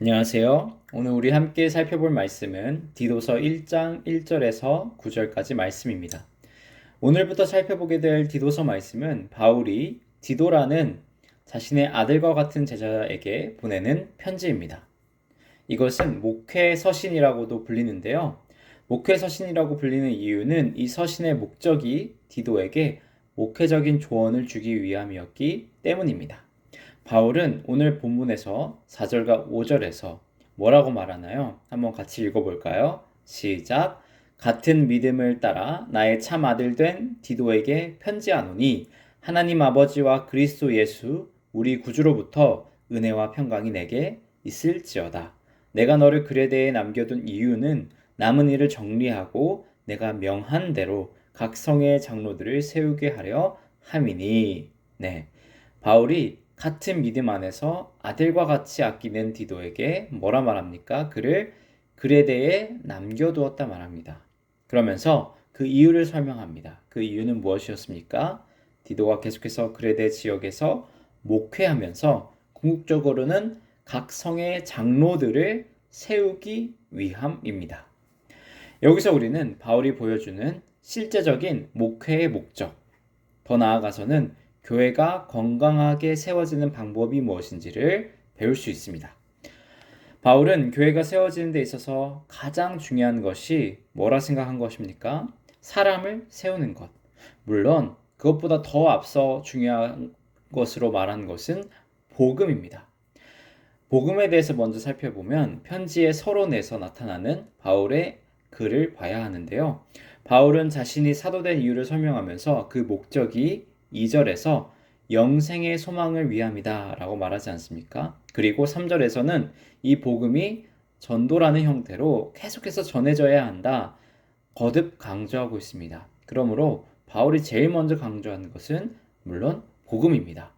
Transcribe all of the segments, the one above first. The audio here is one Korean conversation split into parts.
안녕하세요. 오늘 우리 함께 살펴볼 말씀은 디도서 1장 1절에서 9절까지 말씀입니다. 오늘부터 살펴보게 될 디도서 말씀은 바울이 디도라는 자신의 아들과 같은 제자에게 보내는 편지입니다. 이것은 목회 서신이라고도 불리는데요. 목회 서신이라고 불리는 이유는 이 서신의 목적이 디도에게 목회적인 조언을 주기 위함이었기 때문입니다. 바울은 오늘 본문에서 4절과 5절에서 뭐라고 말하나요? 한번 같이 읽어볼까요? 시작! 같은 믿음을 따라 나의 참 아들 된 디도에게 편지하노니 하나님 아버지와 그리스도 예수 우리 구주로부터 은혜와 평강이 내게 있을지어다. 내가 너를 그레데에 남겨둔 이유는 남은 일을 정리하고 내가 명한 대로 각 성의 장로들을 세우게 하려 함이니. 네, 바울이 같은 믿음 안에서 아들과 같이 아끼는 디도에게 뭐라 말합니까? 그를 그레데에 남겨두었다 말합니다. 그러면서 그 이유를 설명합니다. 그 이유는 무엇이었습니까? 디도가 계속해서 그레데 지역에서 목회하면서 궁극적으로는 각 성의 장로들을 세우기 위함입니다. 여기서 우리는 바울이 보여주는 실제적인 목회의 목적, 더 나아가서는 교회가 건강하게 세워지는 방법이 무엇인지를 배울 수 있습니다. 바울은 교회가 세워지는 데 있어서 가장 중요한 것이 뭐라 생각한 것입니까? 사람을 세우는 것. 물론 그것보다 더 앞서 중요한 것으로 말한 것은 복음입니다. 복음에 대해서 먼저 살펴보면 편지의 서론에서 나타나는 바울의 글을 봐야 하는데요. 바울은 자신이 사도된 이유를 설명하면서 그 목적이 2절에서 영생의 소망을 위함이다 라고 말하지 않습니까? 그리고 3절에서는 이 복음이 전도라는 형태로 계속해서 전해져야 한다 거듭 강조하고 있습니다. 그러므로 바울이 제일 먼저 강조하는 것은 물론 복음입니다.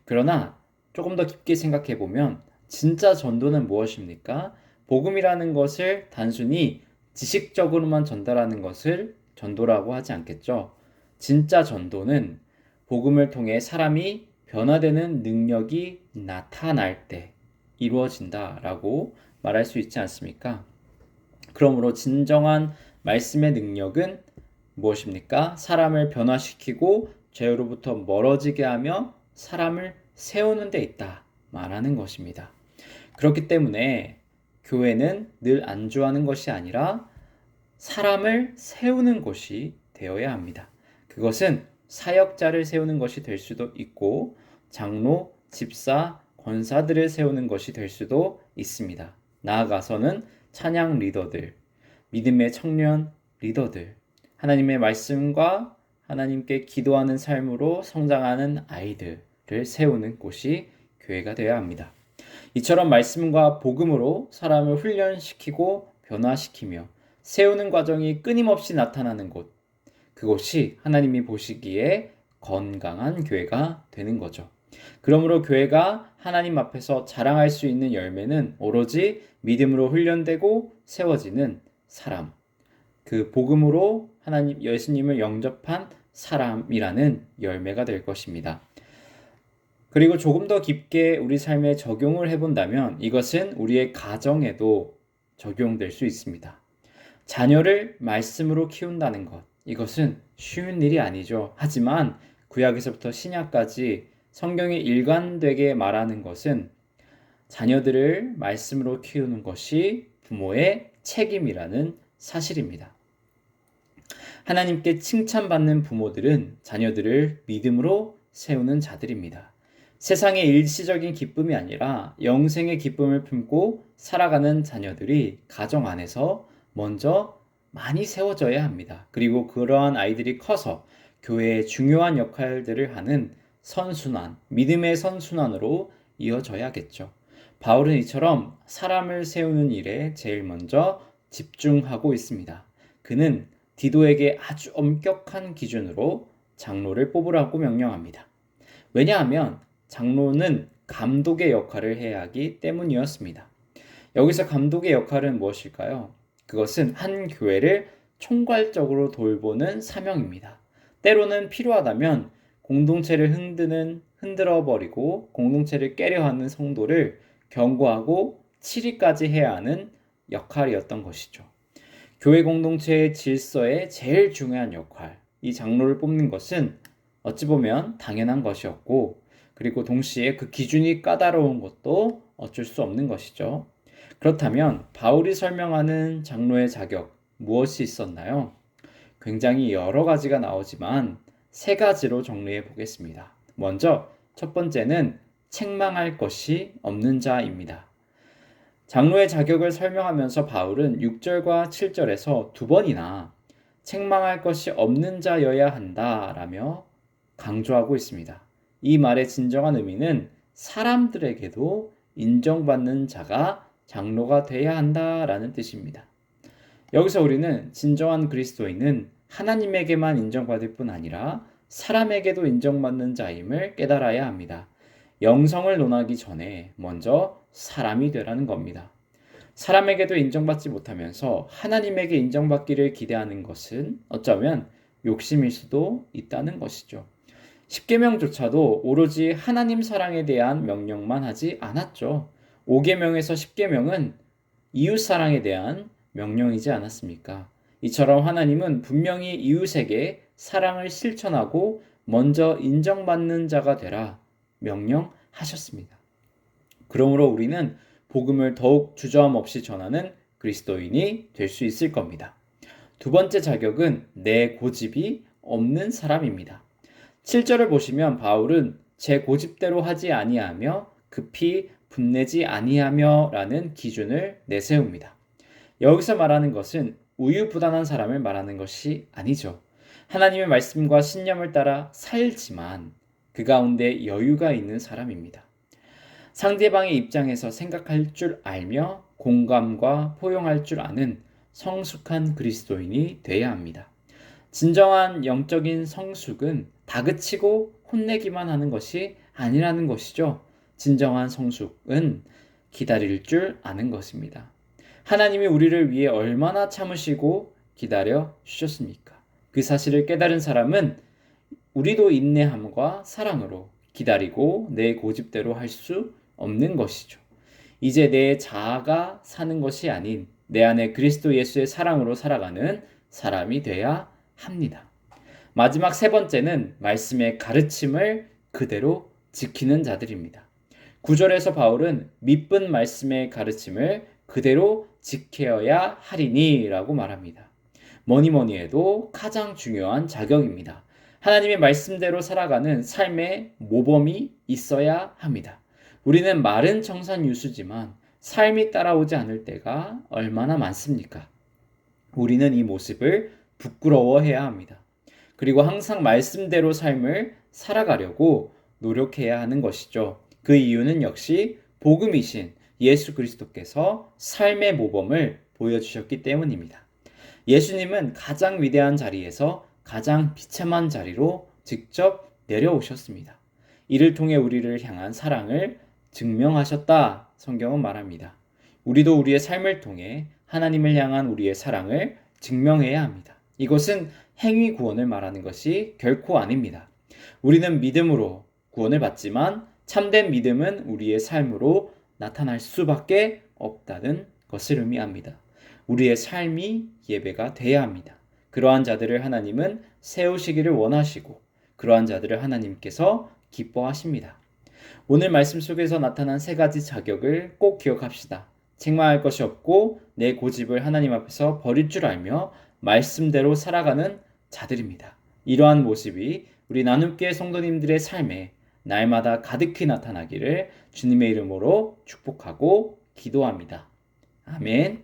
그러나 조금 더 깊게 생각해 보면 진짜 전도는 무엇입니까? 복음이라는 것을 단순히 지식적으로만 전달하는 것을 전도라고 하지 않겠죠. 진짜 전도는 복음을 통해 사람이 변화되는 능력이 나타날 때 이루어진다라고 말할 수 있지 않습니까? 그러므로 진정한 말씀의 능력은 무엇입니까? 사람을 변화시키고 죄로부터 멀어지게 하며 사람을 세우는 데 있다 말하는 것입니다. 그렇기 때문에 교회는 늘 안주하는 것이 아니라 사람을 세우는 곳이 되어야 합니다. 그것은 사역자를 세우는 것이 될 수도 있고 장로, 집사, 권사들을 세우는 것이 될 수도 있습니다. 나아가서는 찬양 리더들, 믿음의 청년 리더들, 하나님의 말씀과 하나님께 기도하는 삶으로 성장하는 아이들을 세우는 곳이 교회가 되어야 합니다. 이처럼 말씀과 복음으로 사람을 훈련시키고 변화시키며 세우는 과정이 끊임없이 나타나는 곳, 그곳이 하나님이 보시기에 건강한 교회가 되는 거죠. 그러므로 교회가 하나님 앞에서 자랑할 수 있는 열매는 오로지 믿음으로 훈련되고 세워지는 사람, 그 복음으로 하나님 예수님을 영접한 사람이라는 열매가 될 것입니다. 그리고 조금 더 깊게 우리 삶에 적용을 해본다면 이것은 우리의 가정에도 적용될 수 있습니다. 자녀를 말씀으로 키운다는 것, 이것은 쉬운 일이 아니죠. 하지만 구약에서부터 신약까지 성경이 일관되게 말하는 것은 자녀들을 말씀으로 키우는 것이 부모의 책임이라는 사실입니다. 하나님께 칭찬받는 부모들은 자녀들을 믿음으로 세우는 자들입니다. 세상의 일시적인 기쁨이 아니라 영생의 기쁨을 품고 살아가는 자녀들이 가정 안에서 먼저 많이 세워져야 합니다. 그리고 그러한 아이들이 커서 교회의 중요한 역할들을 하는 선순환, 믿음의 선순환으로 이어져야겠죠. 바울은 이처럼 사람을 세우는 일에 제일 먼저 집중하고 있습니다. 그는 디도에게 아주 엄격한 기준으로 장로를 뽑으라고 명령합니다. 왜냐하면 장로는 감독의 역할을 해야 하기 때문이었습니다. 여기서 감독의 역할은 무엇일까요? 그것은 한 교회를 총괄적으로 돌보는 사명입니다. 때로는 필요하다면 공동체를 흔들어 버리고 공동체를 깨려 하는 성도를 경고하고 7위까지 해야 하는 역할이었던 것이죠. 교회 공동체의 질서에 제일 중요한 역할, 이 장로를 뽑는 것은 어찌 보면 당연한 것이었고, 그리고 동시에 그 기준이 까다로운 것도 어쩔 수 없는 것이죠. 그렇다면 바울이 설명하는 장로의 자격, 무엇이 있었나요? 굉장히 여러 가지가 나오지만 세 가지로 정리해 보겠습니다. 먼저 첫 번째는 책망할 것이 없는 자입니다. 장로의 자격을 설명하면서 바울은 6절과 7절에서 두 번이나 책망할 것이 없는 자여야 한다라며 강조하고 있습니다. 이 말의 진정한 의미는 사람들에게도 인정받는 자가 장로가 돼야 한다라는 뜻입니다. 여기서 우리는 진정한 그리스도인은 하나님에게만 인정받을 뿐 아니라 사람에게도 인정받는 자임을 깨달아야 합니다. 영성을 논하기 전에 먼저 사람이 되라는 겁니다. 사람에게도 인정받지 못하면서 하나님에게 인정받기를 기대하는 것은 어쩌면 욕심일 수도 있다는 것이죠. 십계명조차도 오로지 하나님 사랑에 대한 명령만 하지 않았죠. 5계명에서 10계명은 이웃 사랑에 대한 명령이지 않았습니까? 이처럼 하나님은 분명히 이웃에게 사랑을 실천하고 먼저 인정받는 자가 되라 명령하셨습니다. 그러므로 우리는 복음을 더욱 주저함 없이 전하는 그리스도인이 될 수 있을 겁니다. 두 번째 자격은 내 고집이 없는 사람입니다. 7절을 보시면 바울은 제 고집대로 하지 아니하며 급히 분내지 아니하며 라는 기준을 내세웁니다. 여기서 말하는 것은 우유부단한 사람을 말하는 것이 아니죠. 하나님의 말씀과 신념을 따라 살지만 그 가운데 여유가 있는 사람입니다. 상대방의 입장에서 생각할 줄 알며 공감과 포용할 줄 아는 성숙한 그리스도인이 돼야 합니다. 진정한 영적인 성숙은 다그치고 혼내기만 하는 것이 아니라는 것이죠. 진정한 성숙은 기다릴 줄 아는 것입니다. 하나님이 우리를 위해 얼마나 참으시고 기다려 주셨습니까? 그 사실을 깨달은 사람은 우리도 인내함과 사랑으로 기다리고 내 고집대로 할 수 없는 것이죠. 이제 내 자아가 사는 것이 아닌 내 안에 그리스도 예수의 사랑으로 살아가는 사람이 돼야 합니다. 마지막 세 번째는 말씀의 가르침을 그대로 지키는 자들입니다. 9절에서 바울은 믿은 말씀의 가르침을 그대로 지켜야 하리니 라고 말합니다. 뭐니 해도 가장 중요한 자격입니다. 하나님의 말씀대로 살아가는 삶의 모범이 있어야 합니다. 우리는 말은 청산유수지만 삶이 따라오지 않을 때가 얼마나 많습니까? 우리는 이 모습을 부끄러워해야 합니다. 그리고 항상 말씀대로 삶을 살아가려고 노력해야 하는 것이죠. 그 이유는 역시 복음이신 예수 그리스도께서 삶의 모범을 보여주셨기 때문입니다. 예수님은 가장 위대한 자리에서 가장 비참한 자리로 직접 내려오셨습니다. 이를 통해 우리를 향한 사랑을 증명하셨다 성경은 말합니다. 우리도 우리의 삶을 통해 하나님을 향한 우리의 사랑을 증명해야 합니다. 이것은 행위 구원을 말하는 것이 결코 아닙니다. 우리는 믿음으로 구원을 받지만 참된 믿음은 우리의 삶으로 나타날 수밖에 없다는 것을 의미합니다. 우리의 삶이 예배가 돼야 합니다. 그러한 자들을 하나님은 세우시기를 원하시고 그러한 자들을 하나님께서 기뻐하십니다. 오늘 말씀 속에서 나타난 세 가지 자격을 꼭 기억합시다. 책망할 것이 없고 내 고집을 하나님 앞에서 버릴 줄 알며 말씀대로 살아가는 자들입니다. 이러한 모습이 우리 나눔교회 성도님들의 삶에 날마다 가득히 나타나기를 주님의 이름으로 축복하고 기도합니다. 아멘.